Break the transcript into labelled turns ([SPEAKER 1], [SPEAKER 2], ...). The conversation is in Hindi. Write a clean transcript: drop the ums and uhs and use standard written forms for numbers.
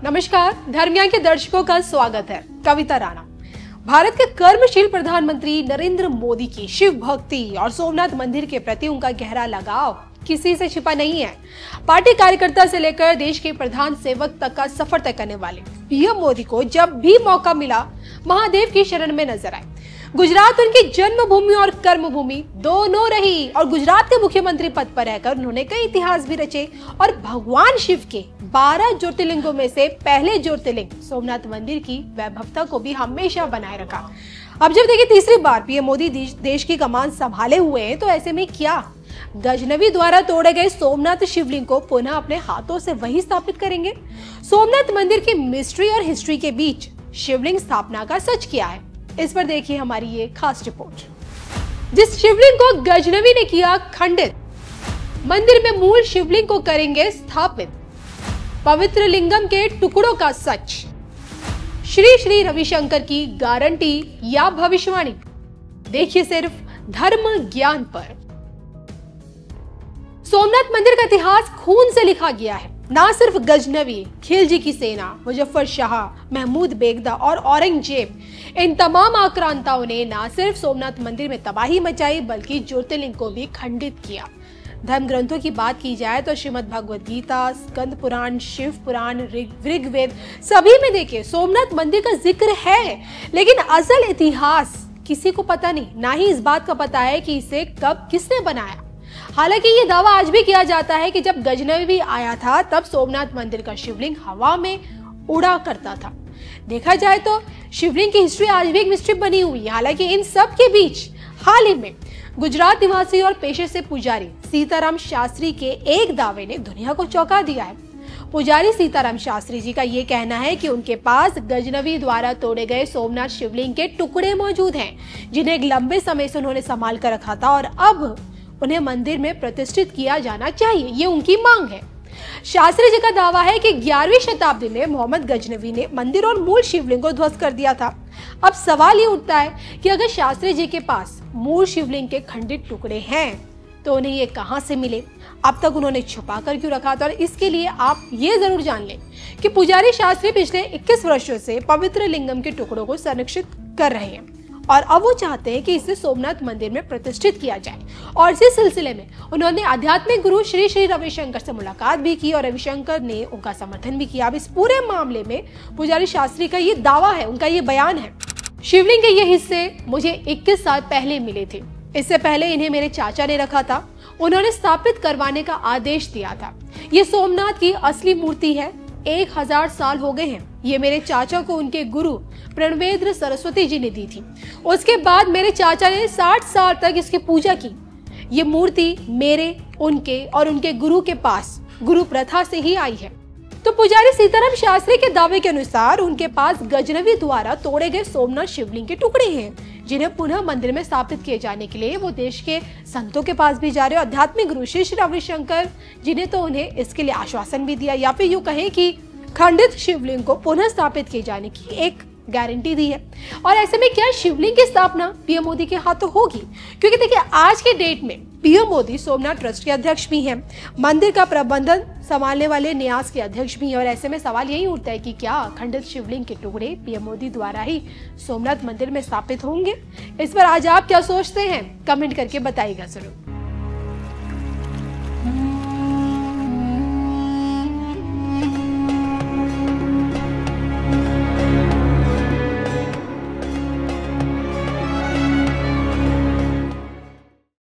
[SPEAKER 1] नमस्कार, धर्मज्ञान के दर्शकों का स्वागत है। कविता राणा। भारत के कर्मशील प्रधानमंत्री नरेंद्र मोदी की शिव भक्ति और सोमनाथ मंदिर के प्रति उनका गहरा लगाव किसी से छिपा नहीं है। पार्टी कार्यकर्ता से लेकर देश के प्रधान सेवक तक का सफर तय करने वाले पीएम मोदी को जब भी मौका मिला महादेव की शरण में नजर आए। गुजरात उनकी जन्मभूमि और कर्मभूमि दोनों रही और गुजरात के मुख्यमंत्री पद पर रहकर उन्होंने कई इतिहास भी रचे और भगवान शिव के 12 ज्योतिर्लिंगों में से पहले ज्योतिर्लिंग सोमनाथ मंदिर की वैभवता को भी हमेशा बनाए रखा। अब जब देखिए तीसरी बार पीएम मोदी देश की कमान संभाले हुए हैं, तो ऐसे में क्या गजनवी द्वारा तोड़े गए सोमनाथ शिवलिंग को पुनः अपने हाथों से वही स्थापित करेंगे? सोमनाथ मंदिर की मिस्ट्री और हिस्ट्री के बीच शिवलिंग स्थापना का सच क्या है, इस पर देखिए हमारी ये खास रिपोर्ट। जिस शिवलिंग को गजनवी ने किया खंडित, मंदिर में मूल शिवलिंग को करेंगे स्थापित। पवित्र लिंगम के टुकड़ों का सच, श्री श्री रविशंकर की गारंटी या भविष्यवाणी, देखिए सिर्फ धर्म ज्ञान पर। सोमनाथ मंदिर का इतिहास खून से लिखा गया है। ना सिर्फ गजनवी, खिलजी की सेना, मुजफ्फर शाह, महमूद बेगदा और औरंगजेब, इन तमाम आक्रांताओं ने ना सिर्फ सोमनाथ मंदिर में तबाही मचाई बल्कि ज्योतिर्लिंग को भी खंडित किया। धर्म ग्रंथों की बात की जाए तो श्रीमद् भगवद गीता, स्कंद पुराण, शिव पुराण, ऋग्वेद, सभी में देखिए सोमनाथ मंदिर का जिक्र है, लेकिन असल इतिहास किसी को पता नहीं। ना ही इस बात का पता है कि इसे कब किसने बनाया। हालांकि ये दावा आज भी किया जाता है कि जब गजनवी आया था तब सोमनाथ मंदिर का शिवलिंग हवा में उड़ा करता था। देखा जाए तो शिवलिंग की हिस्ट्री आज भी एक मिस्ट्री बनी हुई है। हालांकि इन सब के बीच हाल ही में गुजरात निवासी और पेशे से पुजारी सीताराम शास्त्री के एक दावे ने दुनिया को चौंका दिया है। पुजारी सीताराम शास्त्री जी का ये कहना है कि उनके पास गजनवी द्वारा तोड़े गए सोमनाथ शिवलिंग के टुकड़े मौजूद हैं, जिन्हें एक लंबे समय से उन्होंने संभाल कर रखा था और अब उन्हें मंदिर में प्रतिष्ठित किया जाना चाहिए, ये उनकी मांग है। शास्त्री जी का दावा है कि 11वीं शताब्दी में मोहम्मद गजनवी ने मंदिर और मूल शिवलिंग को ध्वस्त कर दिया था। अब सवाल ये उठता है कि अगर शास्त्री जी के पास मूल शिवलिंग के खंडित टुकड़े हैं तो उन्हें ये कहां से मिले? अब तक उन्होंने छुपा कर क्यों रखा था? और इसके लिए आप ये जरूर जान लें कि पुजारी शास्त्री पिछले 21 वर्षों से पवित्र लिंगम के टुकड़ों को संरक्षित कर रहे हैं और अब वो चाहते हैं कि इसे सोमनाथ मंदिर में प्रतिष्ठित किया जाए। और इसी सिलसिले में उन्होंने आध्यात्मिक गुरु श्री श्री रविशंकर से मुलाकात भी की और रविशंकर ने उनका समर्थन भी किया। अब इस पूरे मामले में पुजारी शास्त्री का ये दावा है, उनका ये बयान है, शिवलिंग के ये हिस्से मुझे 21 साल पहले मिले थे। इससे पहले इन्हें मेरे चाचा ने रखा था, उन्होंने स्थापित करवाने का आदेश दिया था। ये सोमनाथ की असली मूर्ति है, 1000 साल हो गए हैं। ये मेरे चाचा को उनके गुरु प्रणवेंद्र सरस्वती जी ने दी थी। उसके बाद मेरे चाचा ने 60 साल तक इसकी पूजा की। ये मूर्ति मेरे, उनके और उनके गुरु के पास गुरु प्रथा से ही आई है। तो पुजारी सीताराम शास्त्री के दावे के अनुसार उनके पास गजनवी द्वारा तोड़े गए सोमनाथ शिवलिंग के टुकड़े हैं, जिन्हें पुनः मंदिर में स्थापित किए जाने के लिए वो देश के संतों के पास भी जा रहे हैं। आध्यात्मिक गुरु श्री श्री रविशंकर जी ने तो उन्हें इसके लिए आश्वासन भी दिया, या फिर यूं कहें कि खंडित शिवलिंग को पुनः स्थापित किए जाने की एक गारंटी दी है। और ऐसे में क्या शिवलिंग की स्थापना पीएम मोदी के हाथों होगी? क्योंकि देखिए आज के डेट में पीएम मोदी सोमनाथ ट्रस्ट के अध्यक्ष भी हैं, मंदिर का प्रबंधन संभालने वाले न्यास के अध्यक्ष भी हैं। और ऐसे में सवाल यही उठता है कि क्या खंडित शिवलिंग के टुकड़े पीएम मोदी द्वारा ही सोमनाथ मंदिर में स्थापित होंगे? इस पर आज आप क्या सोचते हैं? कमेंट करके बताइएगा जरूर।